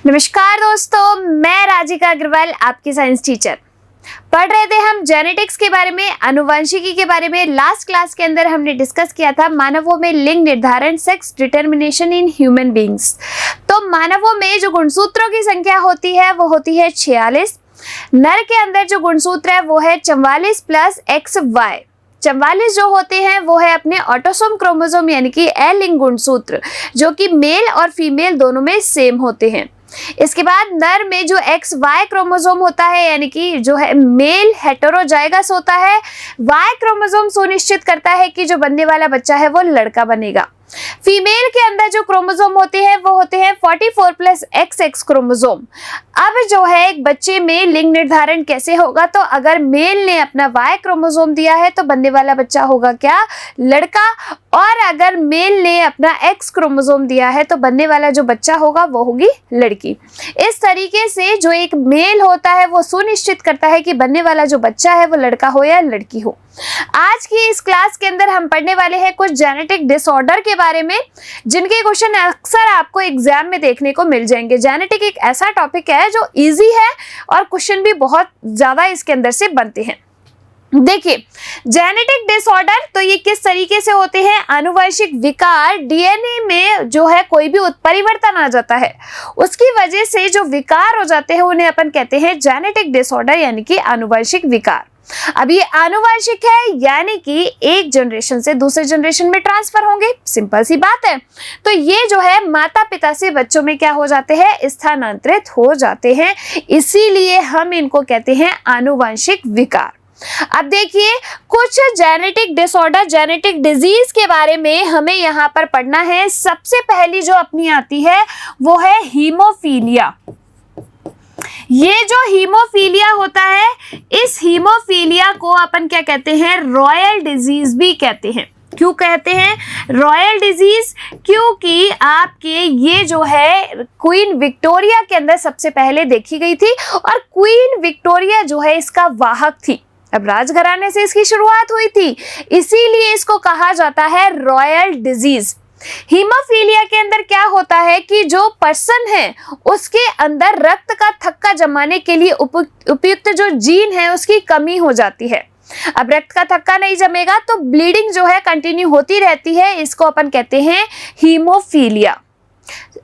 नमस्कार दोस्तों, मैं राजिका अग्रवाल आपकी साइंस टीचर। पढ़ रहे थे हम जेनेटिक्स के बारे में, आनुवंशिकी के बारे में। लास्ट क्लास के अंदर हमने डिस्कस किया था मानवों में लिंग निर्धारण, sex determination in human beings. तो मानवों में जो गुणसूत्रों की संख्या होती है वो होती है 46। नर के अंदर जो गुणसूत्र है वो है 44 प्लस XY। 44 जो होते हैं वो है अपने ऑटोसोम क्रोमोसोम यानी कि अलिंग गुणसूत्र, जो कि मेल और फीमेल दोनों में सेम होते हैं। इसके बाद नर में जो XY क्रोमोसोम होता है यानी कि जो है मेल हेटेरोजाइगस होता है। Y क्रोमोसोम सुनिश्चित करता है कि जो बनने वाला बच्चा है वो लड़का बनेगा। फीमेल के अंदर जो क्रोमोसोम होते हैं वो होते हैं 44 प्लस XX क्रोमोसोम। अब जो है एक बच्चे में लिंग निर्धारण कैसे होगा, तो अगर मेल ने अपना Y क्रोमोसोम दिया है तो बनने वाला बच्चा होगा क्या, लड़का। और अगर मेल ने अपना X क्रोमोसोम दिया है तो बनने वाला जो बच्चा होगा वो होगी लड़की। इस तरीके से जो एक मेल होता है वो सुनिश्चित करता है कि बनने वाला जो बच्चा है वो लड़का हो या लड़की हो। आज की इस क्लास के अंदर हम पढ़ने वाले हैं कुछ जेनेटिक डिसऑर्डर के बारे में, जिनके क्वेश्चन अक्सर आपको एग्जाम में देखने को मिल जाएंगे। जेनेटिक एक ऐसा टॉपिक है जो इजी है और क्वेश्चन भी बहुत ज्यादा इसके अंदर से बनते हैं। देखिए, जेनेटिक डिसऑर्डर तो ये किस तरीके से होते हैं, आनुवंशिक विकार, डीएनए में जो है कोई भी उत्परिवर्तन आ जाता है, उसकी वजह से जो विकार हो जाते हैं उन्हें अपन कहते हैं जेनेटिक डिसऑर्डर यानी कि आनुवंशिक विकार। अब ये आनुवंशिक है यानी कि एक जनरेशन से दूसरे जनरेशन में ट्रांसफर होंगे, सिंपल सी बात है। तो ये जो है माता पिता से बच्चों में क्या हो जाते हैं, स्थानांतरित हो जाते हैं, इसीलिए हम इनको कहते हैं आनुवंशिक विकार। अब देखिए, कुछ जेनेटिक डिसऑर्डर, जेनेटिक डिजीज के बारे में हमें यहाँ पर पढ़ना है। सबसे पहली जो अपनी आती है वो है हीमोफीलिया। ये जो हीमोफीलिया होता है, इस हीमोफीलिया को अपन क्या कहते हैं, रॉयल डिजीज भी कहते हैं। क्यों कहते हैं रॉयल डिजीज? क्योंकि आपके ये जो है क्वीन विक्टोरिया के अंदर सबसे पहले देखी गई थी और क्वीन विक्टोरिया जो है इसका वाहक थी। अब राजघराने से इसकी शुरुआत हुई थी, इसीलिए इसको कहा जाता है रॉयल डिजीज। हीमोफीलिया के अंदर क्या होता है कि जो पर्सन है उसके अंदर रक्त का थक्का जमाने के लिए उपयुक्त जो जीन है उसकी कमी हो जाती है। अब रक्त का थक्का नहीं जमेगा तो ब्लीडिंग जो है कंटिन्यू होती रहती है, इसको अपन कहते हैं हीमोफीलिया।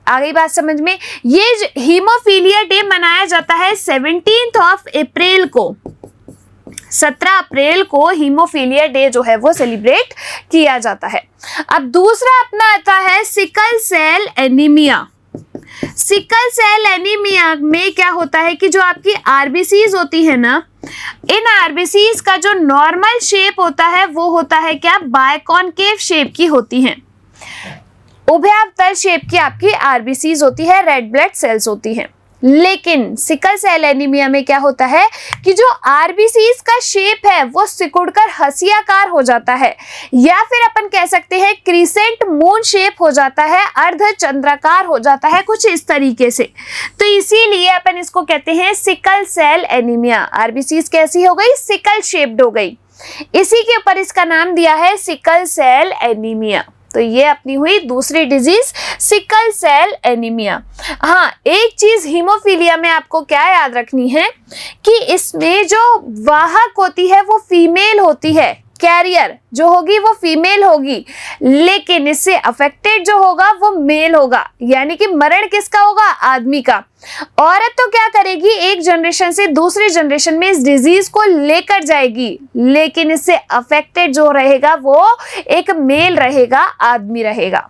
आ गई बात समझ में? ये हीमोफीलिया डे मनाया जाता है 17 अप्रैल को। 17 अप्रैल को हीमोफीलिया डे जो है वो सेलिब्रेट किया जाता है। अब दूसरा अपना आता है sickle cell anaemia. Sickle cell anaemia में क्या होता है कि जो आपकी आरबीसीज होती है ना, इन आरबीसीज का जो नॉर्मल शेप होता है वो होता है क्या, बायकॉन्केव शेप की होती है। उभयावतल शेप की आपकी आरबीसीज होती है, रेड ब्लड सेल्स होती हैं। लेकिन सिकल सेल एनीमिया में क्या होता है कि जो आरबीसीज का शेप है वो सिकुड़कर हंसियाकार हो जाता है, या फिर अपन कह सकते हैं क्रिसेंट मून शेप हो जाता है, अर्धचंद्राकार हो जाता है, कुछ इस तरीके से। तो इसीलिए अपन इसको कहते हैं सिकल सेल एनीमिया। आरबीसीज कैसी हो गई, सिकल शेप्ड हो गई, इसी के ऊपर इसका नाम दिया है सिकल सेल एनीमिया। तो ये अपनी हुई दूसरी डिजीज, सिकल सेल एनीमिया। हाँ, एक चीज हीमोफीलिया में आपको क्या याद रखनी है कि इसमें जो वाहक होती है वो फीमेल होती है, कैरियर जो होगी वो फीमेल होगी, लेकिन इससे अफेक्टेड जो होगा वो मेल होगा, यानी कि मरण किसका होगा, आदमी का। औरत तो क्या करेगी, एक जनरेशन से दूसरी जनरेशन में इस डिजीज को लेकर जाएगी, लेकिन इससे अफेक्टेड जो रहेगा वो एक मेल रहेगा, आदमी रहेगा।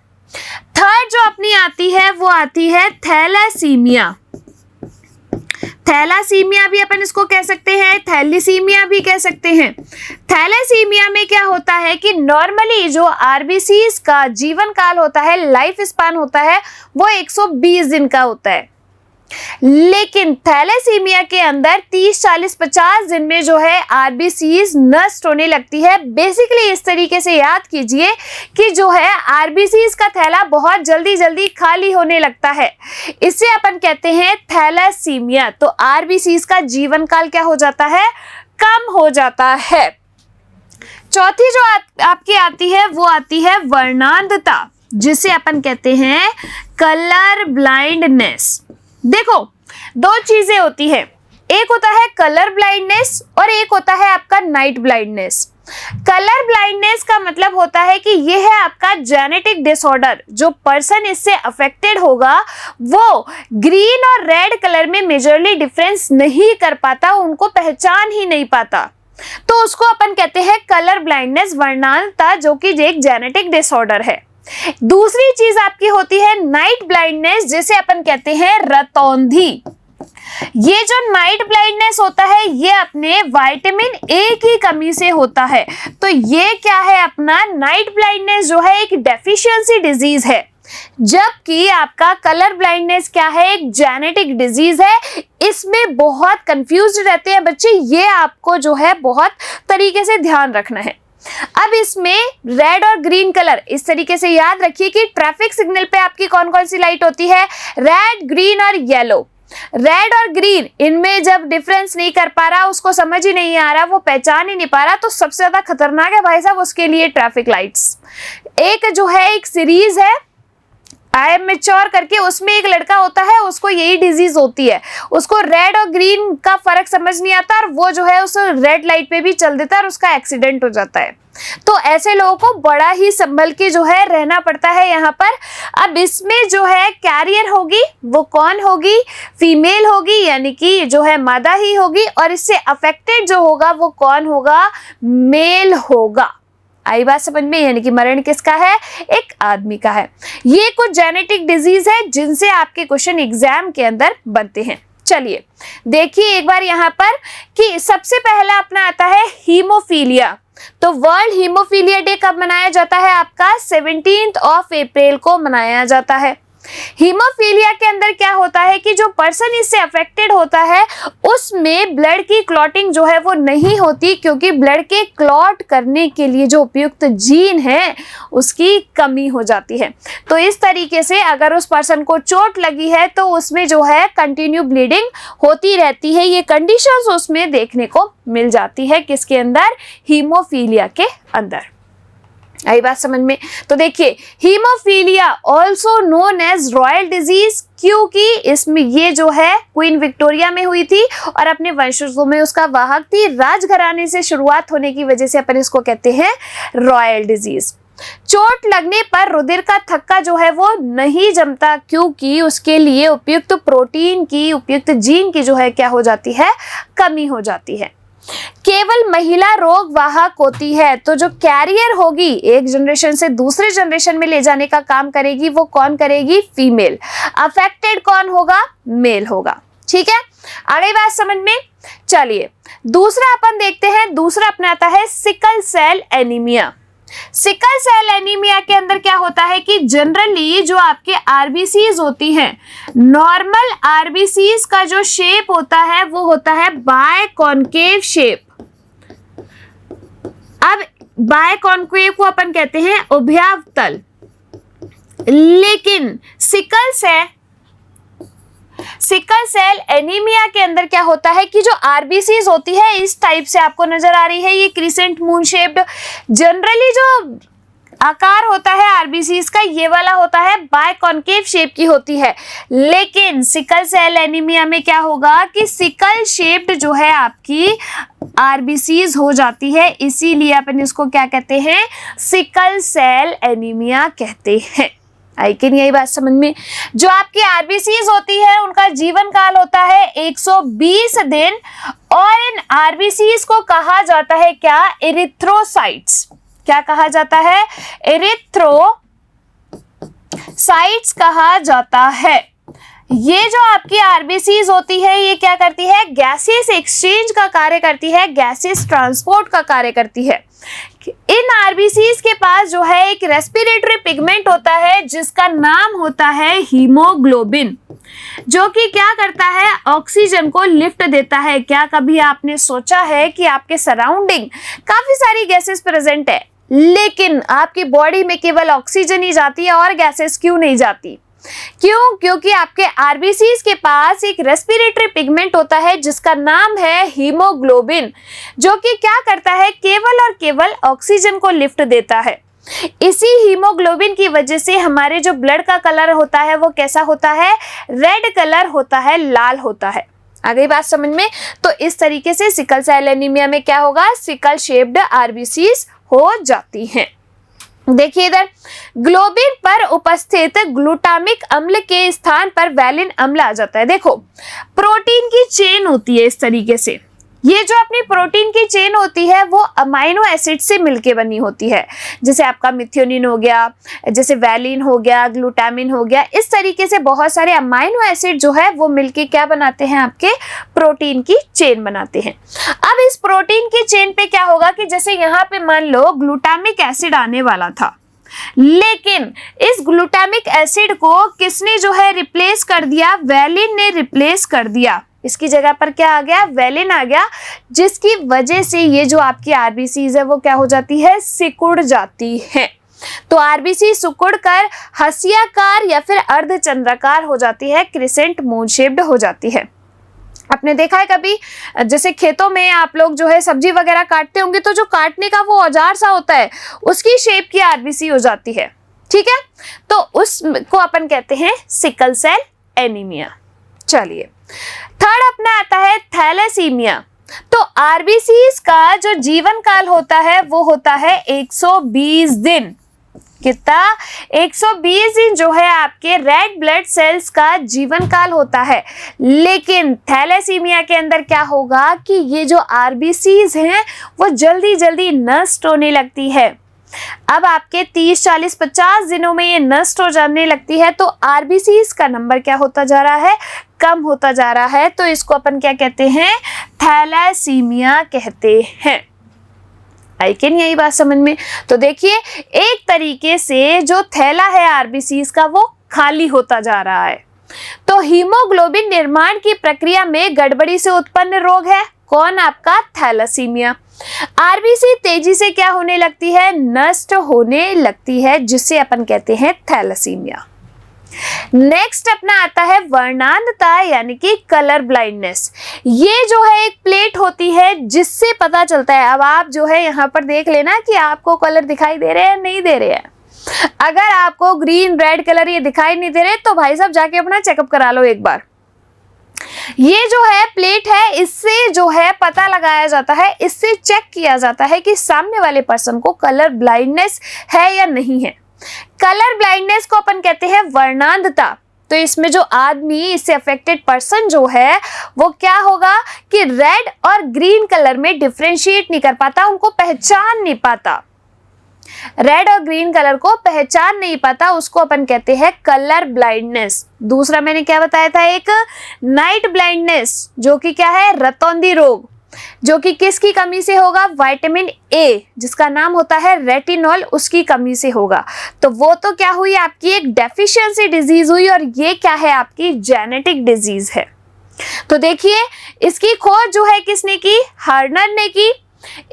थर्ड जो अपनी आती है वो आती है थैलासीमिया। थैलासीमिया भी अपन इसको कह सकते हैं, थैलीसीमिया भी कह सकते हैं। थैलासीमिया में क्या होता है कि नॉर्मली जो आरबीसीज का जीवन काल होता है, लाइफ स्पान होता है, वो 120 दिन का होता है। लेकिन थैलेसीमिया के अंदर 30, 40, 50 दिन में जो है आरबीसीज नष्ट होने लगती है। बेसिकली इस तरीके से याद कीजिए कि जो है आरबीसीज का थैला बहुत जल्दी जल्दी खाली होने लगता है, इसे अपन कहते हैं थैलेसीमिया। तो आरबीसीज का जीवन काल क्या हो जाता है, कम हो जाता है। चौथी जो आपकी आती है वो आती है वर्णांधता, जिसे अपन कहते हैं कलर ब्लाइंडनेस। देखो, दो चीजें होती है, एक होता है कलर ब्लाइंडनेस और एक होता है आपका नाइट ब्लाइंडनेस। कलर ब्लाइंडनेस का मतलब होता है कि ये है आपका जेनेटिक डिसऑर्डर, जो पर्सन इससे अफेक्टेड होगा वो ग्रीन और रेड कलर में मेजरली डिफरेंस नहीं कर पाता, उनको पहचान ही नहीं पाता, तो उसको अपन कहते हैं कलर ब्लाइंडनेस वर्णांतता, जो कि एक जेनेटिक डिसऑर्डर है। दूसरी चीज आपकी होती है नाइट ब्लाइंडनेस, जिसे अपन कहते हैं रतौंधी। ये जो नाइट ब्लाइंडनेस होता है ये अपने विटामिन ए की कमी से होता है। तो ये क्या है, अपना नाइट ब्लाइंडनेस जो है एक डेफिशिएंसी डिजीज है, जबकि आपका कलर ब्लाइंडनेस क्या है, एक जेनेटिक डिजीज है। इसमें बहुत कंफ्यूज रहते हैं बच्चे, ये आपको जो है बहुत तरीके से ध्यान रखना है। अब इसमें रेड और ग्रीन कलर इस तरीके से याद रखिए कि ट्रैफिक सिग्नल पे आपकी कौन कौन सी लाइट होती है, रेड, ग्रीन और येलो। रेड और ग्रीन इनमें जब डिफरेंस नहीं कर पा रहा, उसको समझ ही नहीं आ रहा, वो पहचान ही नहीं पा रहा, तो सबसे ज्यादा खतरनाक है भाई साहब उसके लिए ट्रैफिक लाइट्स। एक जो है एक सीरीज है आई एम मैच्योर करके, उसमें एक लड़का होता है, उसको यही डिजीज होती है, उसको रेड और ग्रीन का फर्क समझ नहीं आता और वो जो है उस रेड लाइट पे भी चल देता है और उसका एक्सीडेंट हो जाता है। तो ऐसे लोगों को बड़ा ही संभल के जो है रहना पड़ता है यहाँ पर। अब इसमें जो है कैरियर होगी वो कौन होगी, फीमेल होगी, यानी कि जो है मादा ही होगी, और इससे अफेक्टेड जो होगा वो कौन होगा, मेल होगा। आई बात समझ में, यानी कि मरण किसका है, एक आदमी का है। ये कुछ जेनेटिक डिजीज है जिनसे आपके क्वेश्चन एग्जाम के अंदर बनते हैं। चलिए देखिए एक बार यहाँ पर कि सबसे पहला अपना आता है हीमोफीलिया। तो वर्ल्ड हीमोफीलिया डे कब मनाया जाता है, आपका 17 अप्रैल को मनाया जाता है। हीमोफीलिया के अंदर क्या होता है कि जो पर्सन इससे अफेक्टेड होता है उसमें ब्लड की क्लॉटिंग जो है वो नहीं होती, क्योंकि ब्लड के क्लॉट करने के लिए जो उपयुक्त जीन है उसकी कमी हो जाती है। तो इस तरीके से अगर उस पर्सन को चोट लगी है तो उसमें जो है कंटिन्यू ब्लीडिंग होती रहती है। ये कंडीशंस उसमें देखने को मिल जाती है, किसके अंदर, हीमोफीलिया के अंदर। आई बात समझ में। तो देखिए haemophilia also known as royal disease, क्योंकि इसमें ये जो है क्वीन विक्टोरिया में हुई थी और अपने वंशजों में उसका वाहक थी। राजघराने से शुरुआत होने की वजह से अपन इसको कहते हैं रॉयल डिजीज। चोट लगने पर रुधिर का थक्का जो है वो नहीं जमता, क्योंकि उसके लिए उपयुक्त प्रोटीन की, उपयुक्त जीन की जो है क्या हो जाती है, कमी हो जाती है। केवल महिला रोग वाहक होती है, तो जो कैरियर होगी एक जनरेशन से दूसरे जनरेशन में ले जाने का काम करेगी वो कौन करेगी, फीमेल। अफेक्टेड कौन होगा, मेल होगा। ठीक है, आगे बात समझ में। चलिए दूसरा अपन देखते हैं, दूसरा अपनाता है sickle cell anaemia. Sickle cell anaemia के अंदर क्या होता है कि जनरली जो आपके आरबीसीज होती हैं, नॉर्मल आरबीसीज का जो शेप होता है वो होता है बायकॉन्केव शेप। अब बायकॉन्केव को अपन कहते हैं उभयावतल, लेकिन सिकल सेल एनीमिया के अंदर क्या होता है कि जो आरबीसीज होती है इस टाइप से आपको नजर आ रही है, ये क्रिसेंट मून शेप्ड। जनरली जो आकार होता है आरबीसीज का ये वाला होता है, बायकॉन्केव शेप की होती है, लेकिन सिकल सेल एनीमिया में क्या होगा कि सिकल शेप्ड जो है आपकी आरबीसीज हो जाती है, इसीलिए अपन इसको क्या कहते हैं, सिकल सेल एनीमिया कहते हैं। आई कि नहीं, यही बात समझ में। जो आपकी आरबीसीज होती है उनका जीवन काल होता है 120 दिन, और इन आरबीसीज को कहा जाता है क्या, एरिथ्रोसाइट्स। क्या कहा जाता है, एरिथ्रोसाइट्स कहा जाता है। ये जो आपकी आरबीसीज होती है ये क्या करती है, गैसेस एक्सचेंज का कार्य करती है, गैसेस ट्रांसपोर्ट का कार्य करती है। इन आरबीसीज के पास जो है एक रेस्पिरेटरी पिगमेंट होता है जिसका नाम होता है हीमोग्लोबिन, जो कि क्या करता है, ऑक्सीजन को लिफ्ट देता है। क्या कभी आपने सोचा है कि आपके सराउंडिंग काफी सारी गैसेस प्रेजेंट है, लेकिन आपकी बॉडी में केवल ऑक्सीजन ही जाती है और गैसेस क्यों नहीं जाती? क्यों? क्योंकि आपके आरबीसीज के पास एक रेस्पिरेटरी पिगमेंट होता है जिसका नाम है हीमोग्लोबिन, जो कि क्या करता है, केवल और केवल ऑक्सीजन को लिफ्ट देता है। इसी हीमोग्लोबिन की वजह से हमारे जो ब्लड का कलर होता है वो कैसा होता है, रेड कलर होता है, लाल होता है। आ गई बात समझ में? तो इस तरीके से सिकल सेल एनीमिया में क्या होगा, सिकल शेप्ड आरबीसीज हो जाती हैं। देखिए इधर, ग्लोबिन पर उपस्थित ग्लूटामिक अम्ल के स्थान पर वैलिन अम्ल आ जाता है। देखो प्रोटीन की चेन होती है इस तरीके से, ये जो अपनी प्रोटीन की चेन होती है वो अमाइनो एसिड से मिलके बनी होती है, जैसे आपका मिथ्योनिन हो गया, जैसे वैलिन हो गया, ग्लूटामिन हो गया, इस तरीके से बहुत सारे अमाइनो एसिड जो है वो मिलके क्या बनाते हैं, आपके प्रोटीन की चेन बनाते हैं। अब इस प्रोटीन की चेन पे क्या होगा कि जैसे यहाँ पे मान लो ग्लूटामिक एसिड आने वाला था, लेकिन इस ग्लूटामिक एसिड को किसने जो है रिप्लेस कर दिया, वैलिन ने रिप्लेस कर दिया। इसकी जगह पर क्या आ गया, वैलिन आ गया, जिसकी वजह से ये जो आपकी आरबीसीज है वो क्या हो जाती है, सिकुड़ जाती है। तो आरबीसी सिकुड़ कर हसियाकार या फिर अर्धचंद्राकार हो जाती है, क्रिसेंट मून शेप्ड हो जाती है। आपने देखा है कभी जैसे खेतों में आप लोग जो है सब्जी वगैरह काटते होंगे तो जो काटने का वो औजार सा होता है उसकी शेप की आरबीसी हो जाती है, ठीक है, तो उसको अपन कहते हैं सिकल सेल एनीमिया। चलिए थर्ड अपना आता है थैलेसीमिया। तो आरबीसीज का जो जीवन काल होता है वो होता है 120 दिन। कितना, 120 दिन जो है आपके रेड ब्लड सेल्स का जीवन काल होता है। लेकिन थैलेसीमिया के अंदर क्या होगा कि ये जो आरबीसीज हैं वो जल्दी जल्दी नष्ट होने लगती है। अब आपके 30, 40, 50 दिनों में ये नष्ट हो जाने लगती है, तो आरबीसीज का नंबर क्या होता जा रहा है, कम होता जा रहा है। तो इसको अपन क्या कहते हैं, थैलेसीमिया कहते हैं। आई कैन, यही बात समझ में? तो देखिए एक तरीके से जो थैला है आरबीसीज का वो खाली होता जा रहा है। तो हीमोग्लोबिन निर्माण की प्रक्रिया में गड़बड़ी से उत्पन्न रोग है कौन, आपका थैलेसीमिया। आरबीसी तेजी से क्या होने लगती है, नष्ट होने लगती है, जिसे अपन कहते हैं थैलेसीमिया। नेक्स्ट अपना आता है वर्णांधता यानी कि कलर ब्लाइंडनेस। ये जो है एक प्लेट होती है जिससे पता चलता है, अब आप जो है यहाँ पर देख लेना कि आपको कलर दिखाई दे रहे हैं नहीं दे रहे हैं। अगर आपको ग्रीन रेड कलर ये दिखाई नहीं दे रहे तो भाई साहब जाके अपना चेकअप करा लो एक बार। ये जो है प्लेट है, इससे जो है पता लगाया जाता है, इससे चेक किया जाता है कि सामने वाले पर्सन को कलर ब्लाइंडनेस है या नहीं है। कलर ब्लाइंडनेस को अपन कहते हैं वर्णांधता। तो इसमें जो आदमी, इससे अफेक्टेड पर्सन जो है वो क्या होगा कि रेड और ग्रीन कलर में डिफरेंशिएट नहीं कर पाता, उनको पहचान नहीं पाता, रेड और ग्रीन कलर को पहचान नहीं पाता, उसको अपन कहते हैं कलर ब्लाइंडनेस। दूसरा मैंने क्या बताया था, एक नाइट ब्लाइंडनेस, जो कि क्या है, रतौंधी रोग, जो कि किसकी कमी से होगा, विटामिन ए जिसका नाम होता है रेटिनॉल, उसकी कमी से होगा। तो वो तो क्या हुई, आपकी एक डेफिशिएंसी डिजीज हुई, और ये क्या है, आपकी जेनेटिक डिजीज है। तो देखिए इसकी खोज जो है किसने की, हर्नर ने की।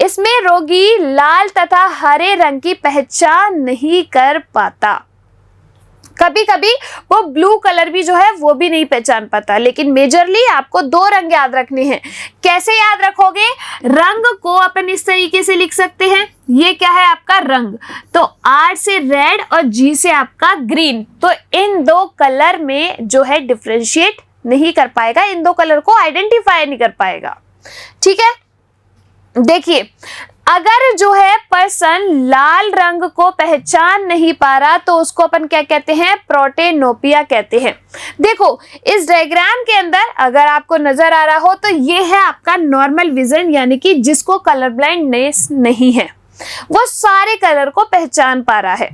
इसमें रोगी लाल तथा हरे रंग की पहचान नहीं कर पाता, कभी कभी वो ब्लू कलर भी जो है वो भी नहीं पहचान पाता। लेकिन मेजरली आपको दो रंग याद रखने हैं। कैसे याद रखोगे, रंग को अपन इस तरीके से लिख सकते हैं, ये क्या है आपका रंग, तो R से रेड और G से आपका ग्रीन। तो इन दो कलर में जो है डिफरेंशिएट नहीं कर पाएगा, इन दो कलर को आइडेंटिफाई नहीं कर पाएगा, ठीक है। देखिए अगर जो है पर्सन लाल रंग को पहचान नहीं पा रहा तो उसको अपन क्या कहते हैं, प्रोटेनोपिया कहते हैं। देखो इस डायग्राम के अंदर अगर आपको नजर आ रहा हो तो ये है आपका नॉर्मल विजन, यानी कि जिसको कलर ब्लाइंडनेस नहीं है, वो सारे कलर को पहचान पा रहा है।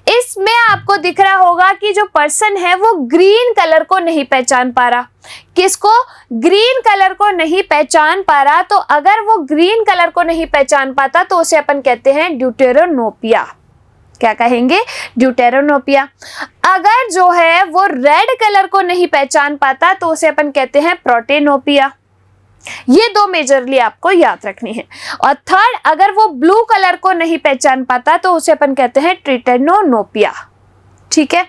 इसमें आपको दिख रहा होगा कि जो पर्सन है वो ग्रीन कलर को नहीं पहचान पा रहा। किसको, ग्रीन कलर को नहीं पहचान पा रहा। तो अगर वो ग्रीन कलर को नहीं पहचान पाता तो उसे अपन कहते हैं ड्यूटेरोनोपिया। क्या कहेंगे, ड्यूटेरोनोपिया। अगर जो है वो रेड कलर को नहीं पहचान पाता तो उसे अपन कहते हैं प्रोटेनोपिया। ये दो मेजरली आपको याद रखनी है। और थर्ड, अगर वो ब्लू कलर को नहीं पहचान पाता तो उसे अपन कहते हैं ट्रिटेनोनोपिया, ठीक है।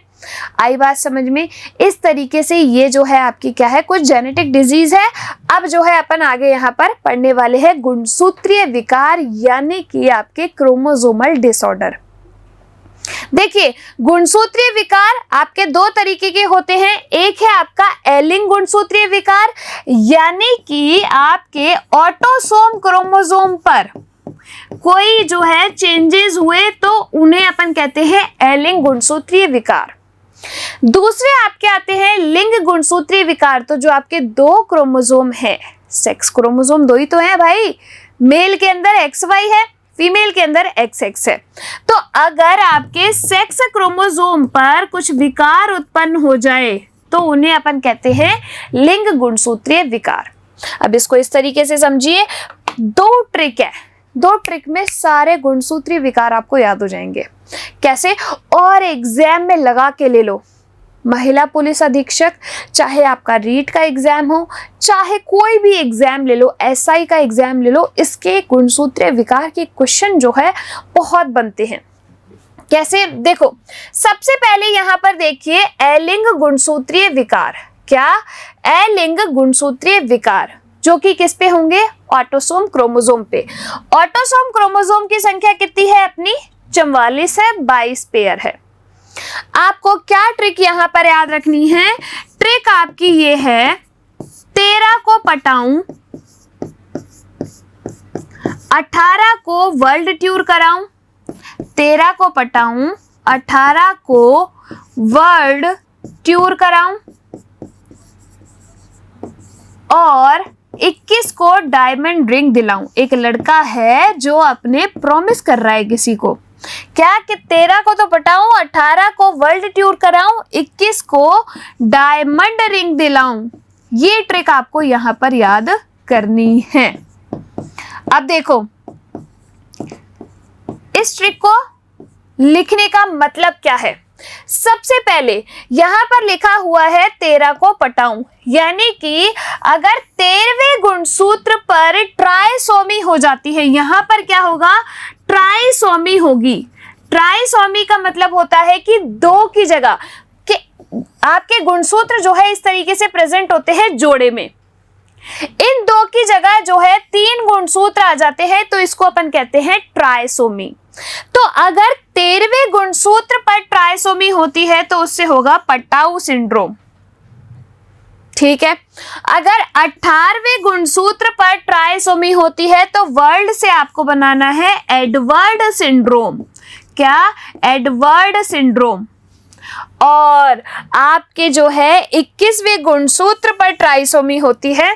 आई बात समझ में? इस तरीके से ये जो है आपकी क्या है, कुछ जेनेटिक डिजीज है। अब जो है अपन आगे यहाँ पर पढ़ने वाले हैं गुणसूत्रीय विकार यानी कि आपके क्रोमोसोमल डिसऑर्डर। देखिए, गुणसूत्रीय विकार आपके दो तरीके के होते हैं। एक है आपका एलिंग गुणसूत्रीय विकार, यानी कि आपके ऑटोसोम क्रोमोसोम पर कोई जो है चेंजेस हुए तो उन्हें अपन कहते हैं एलिंग गुणसूत्रीय विकार। दूसरे आपके आते हैं लिंग गुणसूत्रीय विकार। तो जो आपके दो क्रोमोसोम है, सेक्स क्रोमोसोम दो ही तो है भाई, मेल के अंदर XY है, फीमेल के अंदर XX है। तो अगर आपके सेक्स क्रोमोसोम पर कुछ विकार उत्पन्न हो जाए तो उन्हें अपन कहते हैं लिंग गुणसूत्रीय विकार। अब इसको इस तरीके से समझिए, दो ट्रिक है, दो ट्रिक में सारे गुणसूत्रीय विकार आपको याद हो जाएंगे। कैसे? और एग्जाम में लगा के ले लो, महिला पुलिस अधीक्षक, चाहे आपका रीट का एग्जाम हो, चाहे कोई भी एग्जाम ले लो, SI का एग्जाम ले लो, इसके गुणसूत्रीय विकार के क्वेश्चन जो है बहुत बनते हैं। कैसे? देखो, सबसे पहले यहाँ पर देखिए एलिंग गुणसूत्रीय विकार। क्या? एलिंग गुणसूत्रीय विकार, जो कि किस पे होंगे? ऑटोसोम क्रोमोसोम पे। ऑटोसोम क्रोमोसोम की संख्या कितनी है अपनी? 44 है, 22 पेयर है। आपको क्या ट्रिक यहां पर याद रखनी है? ट्रिक आपकी ये है, 13 को पटाऊं, 18 को वर्ल्ड ट्यूर कराऊं, 13 को पटाऊं, 18 को वर्ल्ड ट्यूर कराऊं और 21 को डायमंड रिंग दिलाऊं। एक लड़का है जो अपने प्रॉमिस कर रहा है किसी को, क्या कि 13 को तो पटाऊं, 18 को वर्ल्ड टूर कराऊं, 21 को डायमंड रिंग दिलाऊं। ये ट्रिक आपको यहां पर याद करनी है। अब देखो, इस ट्रिक को लिखने का मतलब क्या है? सबसे पहले यहां पर लिखा हुआ है 13 को पटाऊं, यानी कि अगर 13वें गुणसूत्र पर ट्राइसोमी हो जाती है, यहां पर क्या होगा? ट्राइसोमी होगी। ट्राइसोमी का मतलब होता है कि दो की जगह कि आपके गुणसूत्र जो है इस तरीके से प्रेजेंट होते हैं जोड़े में, इन दो की जगह जो है 3 गुणसूत्र आ जाते हैं, तो इसको अपन कहते हैं ट्राइसोमी। तो अगर 13वें गुणसूत्र पर ट्राइसोमी होती है तो उससे होगा पटाऊ सिंड्रोम। ठीक है। अगर 18वें गुणसूत्र पर ट्राइसोमी होती है तो वर्ल्ड से आपको बनाना है एडवर्ड सिंड्रोम। क्या? Edward syndrome. और आपके जो है 21वें गुणसूत्र पर ट्राइसोमी होती है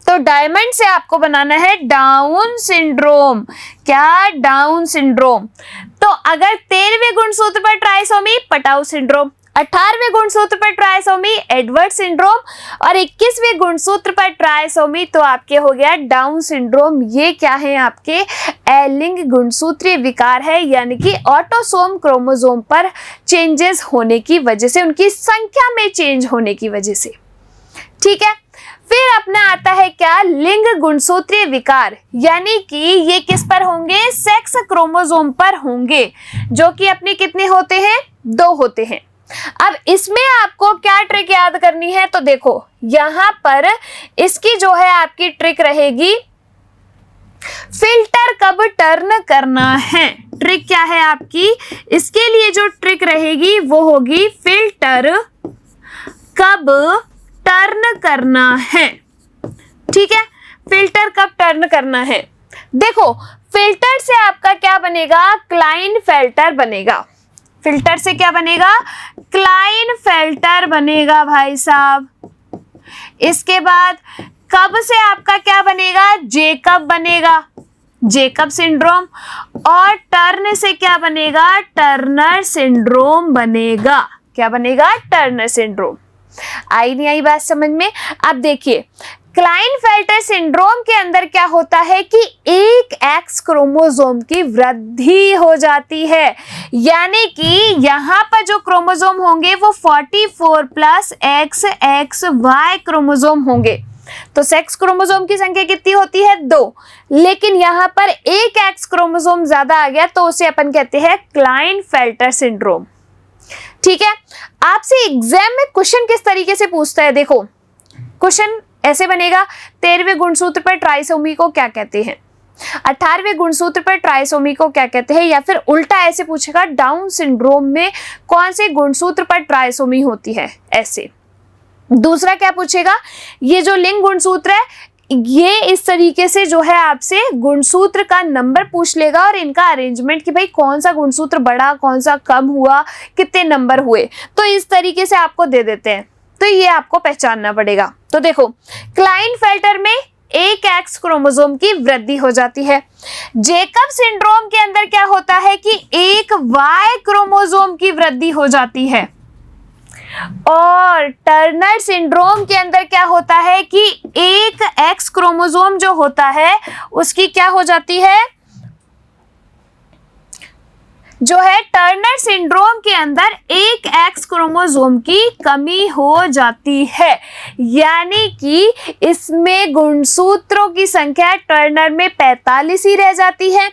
तो डायमंड से आपको बनाना है डाउन सिंड्रोम। क्या? Down syndrome. तो अगर 13वें गुणसूत्र पर ट्राइसोमी पटाऊ सिंड्रोम, 18वें गुणसूत्र पर ट्राइसोमी एडवर्ड सिंड्रोम और 21वें गुणसूत्र पर ट्राइसोमी तो आपके हो गया डाउन सिंड्रोम। ये क्या है? आपके एलिंग गुणसूत्रीय विकार है, यानी कि ऑटोसोम क्रोमोसोम पर चेंजेस होने की वजह से, उनकी संख्या में चेंज होने की वजह से। ठीक है। फिर अपना आता है क्या? लिंग गुणसूत्रीय विकार, यानी कि ये किस पर होंगे? सेक्स क्रोमोसोम पर होंगे, जो कि अपने कितने होते हैं? 2 होते हैं। अब इसमें आपको क्या ट्रिक याद करनी है? तो देखो यहां पर इसकी जो है आपकी ट्रिक रहेगी, फिल्टर कब टर्न करना है। ट्रिक क्या है आपकी? इसके लिए जो ट्रिक रहेगी वो होगी फिल्टर कब टर्न करना है। ठीक है। फिल्टर कब टर्न करना है? देखो, फिल्टर से आपका क्या बनेगा? क्लाइनफेल्टर बनेगा। फिल्टर से क्या बनेगा? क्लाइनफेल्टर बनेगा भाई साहब। इसके बाद कब से आपका क्या बनेगा? जेकब बनेगा, जेकब सिंड्रोम। और टर्न से क्या बनेगा? टर्नर सिंड्रोम बनेगा। क्या बनेगा? Turner syndrome. आई नहीं आई बात समझ में? अब देखिए, क्लाइनफेल्टर सिंड्रोम के अंदर क्या होता है कि एक एक्स क्रोमोसोम की वृद्धि हो जाती है, यानी कि यहां पर जो क्रोमोसोम होंगे वो 44 प्लस XXY क्रोमोसोम होंगे। तो सेक्स क्रोमोसोम की संख्या कितनी होती है? 2, लेकिन यहां पर एक एक्स क्रोमोसोम ज्यादा आ गया तो उसे अपन कहते हैं क्लाइनफेल्टर सिंड्रोम। ठीक है। आपसे एग्जाम में क्वेश्चन किस तरीके से पूछता है? देखो, क्वेश्चन ऐसे बनेगा, 13वें गुणसूत्र पर ट्राइसोमी को क्या कहते हैं? 18वें गुणसूत्र पर ट्राइसोमी को क्या कहते हैं, या फिर उल्टा ऐसे पूछेगा डाउन सिंड्रोम में कौन से गुणसूत्र पर ट्राइसोमी होती है, ऐसे। दूसरा क्या पूछेगा, ये जो लिंग गुणसूत्र है ये इस तरीके से जो है आपसे गुणसूत्र का नंबर पूछ लेगा और इनका अरेंजमेंट कि भाई कौन सा गुणसूत्र बड़ा, कौन सा कम हुआ, कितने नंबर हुए, तो इस तरीके से आपको दे देते हैं, तो ये आपको पहचानना पड़ेगा। तो देखो क्लाइनफेल्टर में एक एक्स क्रोमोसोम की वृद्धि हो जाती है। जेकब सिंड्रोम के अंदर क्या होता है कि एक वाई क्रोमोसोम की वृद्धि हो जाती है, और टर्नर सिंड्रोम के अंदर क्या होता है कि एक एक्स क्रोमोसोम जो होता है उसकी क्या हो जाती है, जो है टर्नर सिंड्रोम के अंदर एक एक्स क्रोमोसोम की कमी हो जाती है, यानी कि इसमें गुणसूत्रों की संख्या टर्नर में 45 ही रह जाती है।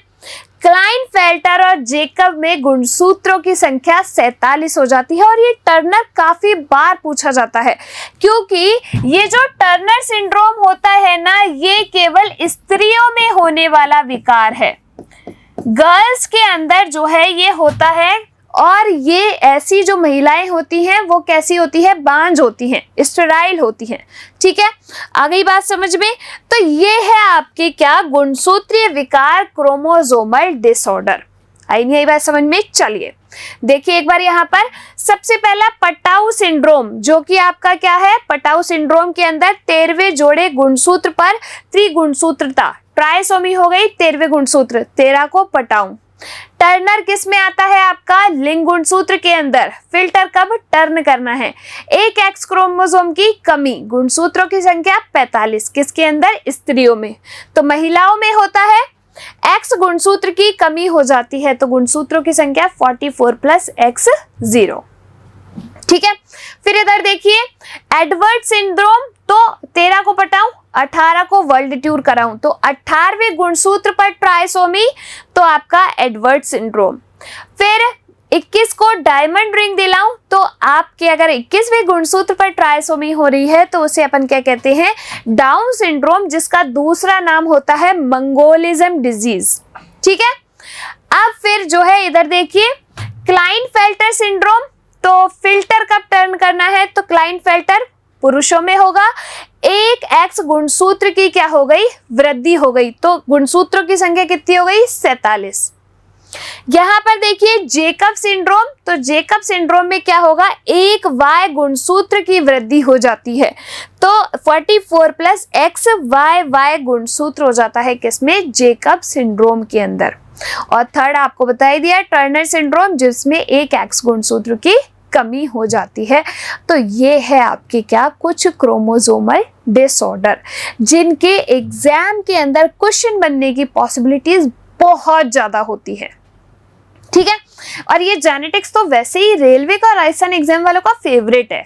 क्लाइनफेल्टर और जेकब में गुणसूत्रों की संख्या 47 हो जाती है। और ये टर्नर काफी बार पूछा जाता है, क्योंकि ये जो टर्नर सिंड्रोम होता है ना, ये केवल स्त्रियों में होने वाला विकार है, गर्ल्स के अंदर जो है ये होता है। और ये ऐसी जो महिलाएं होती हैं वो कैसी होती है, बांझ होती हैं, स्टेराइल होती हैं। ठीक है, आ गई बात समझ में। तो ये है आपके क्या, गुणसूत्रीय विकार, क्रोमोसोमल डिसऑर्डर। आई नहीं आई बात समझ में। चलिए देखिए एक बार यहाँ पर, सबसे पहला पटाऊ सिंड्रोम, जो कि आपका क्या है, पटाऊ सिंड्रोम के अंदर 13वें जोड़े गुणसूत्र पर त्रिगुणसूत्रता, ट्राइसोमी हो गई 13वें गुणसूत्र, 13 को पटाऊ। टर्नर किस में आता है आपका, लिंग गुणसूत्र के अंदर। फिल्टर कब, टर्न करना है। एक एक्स क्रोमोसोम की कमी, गुणसूत्रों की संख्या 45, किसके अंदर, स्त्रियों में। तो महिलाओं में होता है एक्स गुणसूत्र की कमी हो जाती है, तो गुणसूत्रों की संख्या 44 प्लस एक्स 0। ठीक है, फिर इधर देखिए एडवर्ड सिंड्रोम, तो 13 को पटाऊं, 18 को वर्ल्ड टूर कराऊं, तो 18वें गुणसूत्र पर ट्राइसोमी, तो आपका एडवर्ड सिंड्रोम। फिर 21 को डायमंड रिंग दिलाऊं, तो आपके अगर 21वें गुणसूत्र पर ट्राइसोमी हो रही है तो उसे अपन क्या कहते हैं, डाउन सिंड्रोम, जिसका दूसरा नाम होता है मंगोलिज्म डिजीज। ठीक है, अब फिर जो है इधर देखिए क्लाइनफेल्टर सिंड्रोम, तो फिल्टर कब टर्न करना है, तो क्लाइनफेल्टर पुरुषों में होगा। एक एक्स गुणसूत्र की क्या हो गई, वृद्धि हो गई, तो गुणसूत्रों की संख्या कितनी हो गई, 47। यहां पर देखिए जेकब सिंड्रोम, तो जेकब सिंड्रोम में क्या होगा, एक वाई गुणसूत्र की वृद्धि हो जाती है, तो 44 प्लस एक्स वाई गुणसूत्र हो जाता है किसमें, जेकब सिंड्रोम के अंदर। और थर्ड आपको बता ही दिया टर्नर सिंड्रोम, जिसमें एक एक्स गुणसूत्र की कमी हो जाती है। तो ये है आपके क्या, कुछ क्रोमोसोमल डिसऑर्डर, जिनके एग्जाम के अंदर क्वेश्चन बनने की पॉसिबिलिटीज बहुत ज्यादा होती है। ठीक है, और ये जेनेटिक्स तो वैसे ही रेलवे का, राजस्थान एग्जाम वालों का फेवरेट है।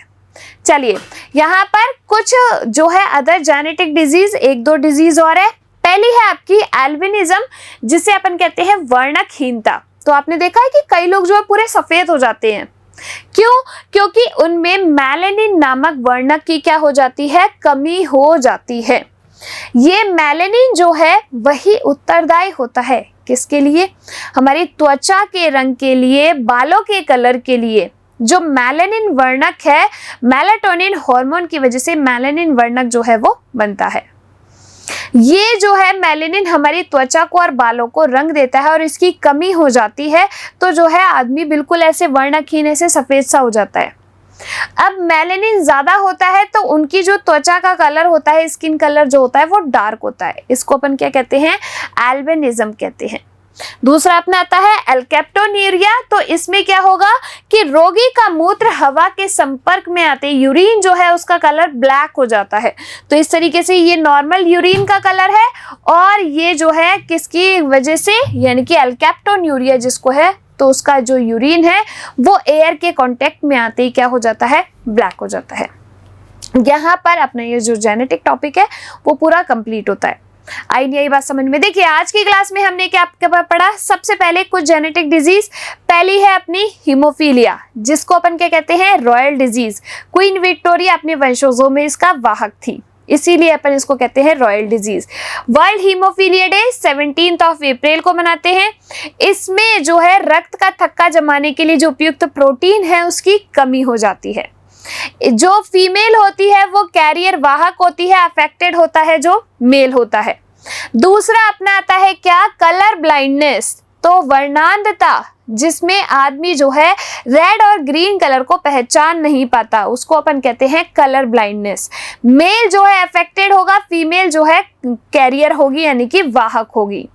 चलिए यहाँ पर कुछ जो है अदर जेनेटिक डिजीज, एक दो डिजीज और है। पहली है आपकी एल्बिनिज्म, जिसे अपन कहते हैं वर्णकहीनता। तो आपने देखा है कि कई लोग जो है पूरे सफेद हो जाते हैं, क्यों, क्योंकि उनमें मेलानिन नामक वर्णक की क्या हो जाती है, कमी हो जाती है। ये मेलानिन जो है वही उत्तरदायी होता है किसके लिए, हमारी त्वचा के रंग के लिए, बालों के कलर के लिए। जो मेलानिन वर्णक है, मेलाटोनिन हार्मोन की वजह से मेलानिन वर्णक जो है वो बनता है। ये जो है मेलानिन हमारी त्वचा को और बालों को रंग देता है, और इसकी कमी हो जाती है तो जो है आदमी बिल्कुल ऐसे वर्णकहीन, ऐसे सफेद सा हो जाता है। अब मेलानिन ज्यादा होता है तो उनकी जो त्वचा का कलर होता है, स्किन कलर जो होता है वो डार्क होता है। इसको अपन क्या कहते हैं, एल्बिनिज्म कहते हैं। दूसरा अपना आता है एल्केप्टोन्यूरिया, तो इसमें क्या होगा कि रोगी का मूत्र हवा के संपर्क में आते यूरिन जो है उसका कलर ब्लैक हो जाता है। तो इस तरीके से ये नॉर्मल यूरिन का कलर है, और ये जो है किसकी वजह से, यानी कि एल्केप्टोन्यूरिया जिसको है, तो उसका जो यूरिन है वो एयर के कांटेक्ट में आते ही क्या हो जाता है, ब्लैक हो जाता है। यहाँ पर अपना ये जो जेनेटिक टॉपिक है वो पूरा कंप्लीट होता है। आई नहीं आई बात समझ में। देखिए आज की क्लास में हमने क्या पढ़ा, सबसे पहले कुछ जेनेटिक डिजीज। पहली है अपनी हीमोफीलिया, जिसको अपन क्या कहते हैं, रॉयल डिजीज। क्वीन विक्टोरिया अपने वंशजों में इसका वाहक थी। इसीलिए अपन इसको कहते हैं royal disease. World haemophilia day 17 अप्रैल को मनाते हैं। इसमें जो है रक्त का थक्का जमाने के लिए जो उपयुक्त प्रोटीन है उसकी कमी हो जाती है। जो फीमेल होती है वो कैरियर वाहक होती है, अफेक्टेड होता है जो मेल होता है। दूसरा अपना आता है क्या, कलर ब्लाइंडनेस, तो वर्णांधता, जिसमें आदमी जो है रेड और ग्रीन कलर को पहचान नहीं पाता, उसको अपन कहते हैं कलर ब्लाइंडनेस। मेल जो है अफेक्टेड होगा, फीमेल जो है कैरियर होगी यानी कि वाहक होगी।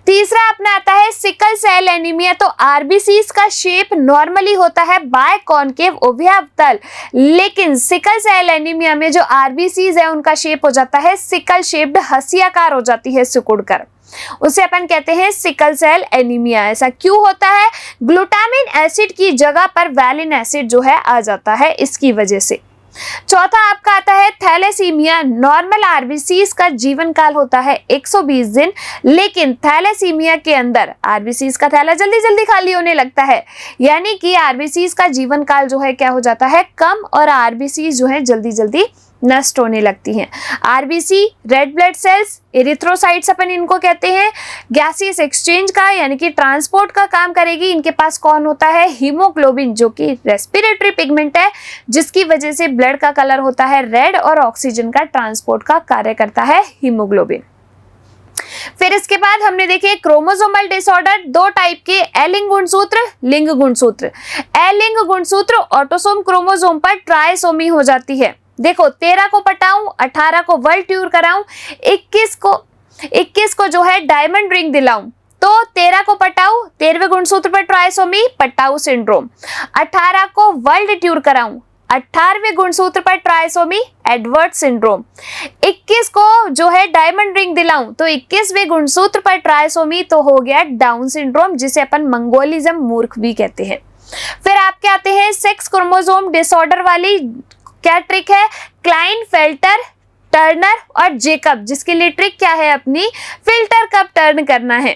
तीसरा अपना आता है सिकल सेल एनीमिया, तो आरबीसीज का शेप नॉर्मली होता है बाय कॉनकेव उभयावतल, लेकिन सिकल सेल एनीमिया में जो आरबीसीज है उनका शेप हो जाता है सिकल शेप्ड, हंसियाकार हो जाती है सिकुड़कर, उसे अपन कहते हैं सिकल सेल एनीमिया। ऐसा क्यों होता है, ग्लूटामिन एसिड की जगह पर वैलिन एसिड जो है आ जाता है, इसकी वजह से। चौथा आपका आता है थैलेसीमिया। नॉर्मल आरबीसीज का जीवन काल होता है 120 दिन, लेकिन थैलेसीमिया के अंदर आरबीसीज का थैला जल्दी जल्दी खाली होने लगता है, यानी कि आरबीसीज का जीवन काल जो है क्या हो जाता है, कम, और आरबीसीज जो है जल्दी जल्दी नष्ट होने लगती हैं। RBC, red blood cells, erythrocytes अपन इनको कहते हैं, गैसियस एक्सचेंज का यानी कि ट्रांसपोर्ट का काम करेगी। इनके पास कौन होता है, हीमोग्लोबिन, जो कि रेस्पिरेटरी पिगमेंट है, जिसकी वजह से ब्लड का कलर होता है रेड, और ऑक्सीजन का ट्रांसपोर्ट का कार्य करता है हीमोग्लोबिन। फिर इसके बाद हमने देखे क्रोमोसोमल डिसऑर्डर, दो टाइप के, एलिंग गुणसूत्र, लिंग गुणसूत्र। एलिंग गुणसूत्र ऑटोसोम क्रोमोसोम पर ट्राइसोमी हो जाती है। देखो 13 को पटाऊं, 18 को वर्ल्ड ट्यूर कराऊं, 21 को जो है डायमंड रिंग दिलाऊं, तो 13 को पटाऊं, 13वें गुणसूत्र पर ट्राइसोमी, पटाऊ सिंड्रोम। 18 को वर्ल्ड ट्यूर कराऊं, 18वें गुणसूत्र पर ट्राइसोमी, एडवर्ड सिंड्रोम। 21 को जो है डायमंड रिंग दिलाऊं, तो 21वें गुणसूत्र पर ट्राइसोमी, तो हो गया डाउन सिंड्रोम, जिसे अपन मंगोलिज्म मूर्ख भी कहते हैं। फिर आपके आते हैं सेक्स क्रोमोसोम डिसऑर्डर वाली, क्या ट्रिक है, क्लाइनफेल्टर, टर्नर और जेकब, जिसके लिए ट्रिक क्या है अपनी, फिल्टर कब टर्न करना है।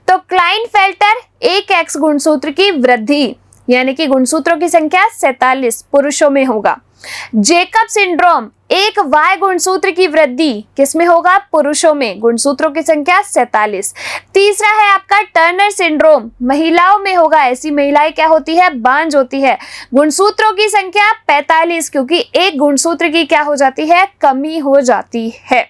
तो क्लाइनफेल्टर एक एक्स गुणसूत्र की वृद्धि, यानी कि गुणसूत्रों की संख्या 47 पुरुषों में होगा। जेकब सिंड्रोम एक वाई गुणसूत्र की वृद्धि किसमें होगा, पुरुषों में, गुणसूत्रों की संख्या 47। तीसरा है आपका टर्नर सिंड्रोम, महिलाओं में होगा। ऐसी महिलाएं क्या होती है, बांझ होती है। गुणसूत्रों की संख्या 45, क्योंकि एक गुणसूत्र की क्या हो जाती है, कमी हो जाती है।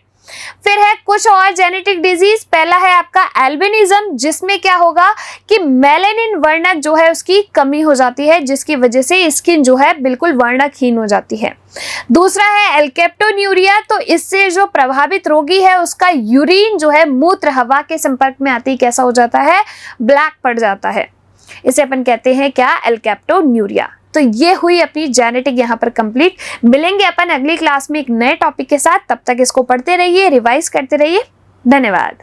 फिर है कुछ और जेनेटिक डिजीज, पहला है आपका एल्बिनिज्म, जिसमें क्या होगा कि मेलेनिन वर्णक जो है उसकी कमी हो जाती है, जिसकी वजह से स्किन जो है बिल्कुल वर्णकहीन हो जाती है। दूसरा है एल्केप्टोन्यूरिया, तो इससे जो प्रभावित रोगी है उसका यूरिन जो है, मूत्र हवा के संपर्क में आते ही कैसा हो जाता है, ब्लैक पड़ जाता है, इसे अपन कहते हैं क्या, एल्केप्टोन्यूरिया। तो ये हुई अपनी जेनेटिक यहाँ पर कंप्लीट। मिलेंगे अपन अगली क्लास में एक नए टॉपिक के साथ, तब तक इसको पढ़ते रहिए, रिवाइज करते रहिए। धन्यवाद।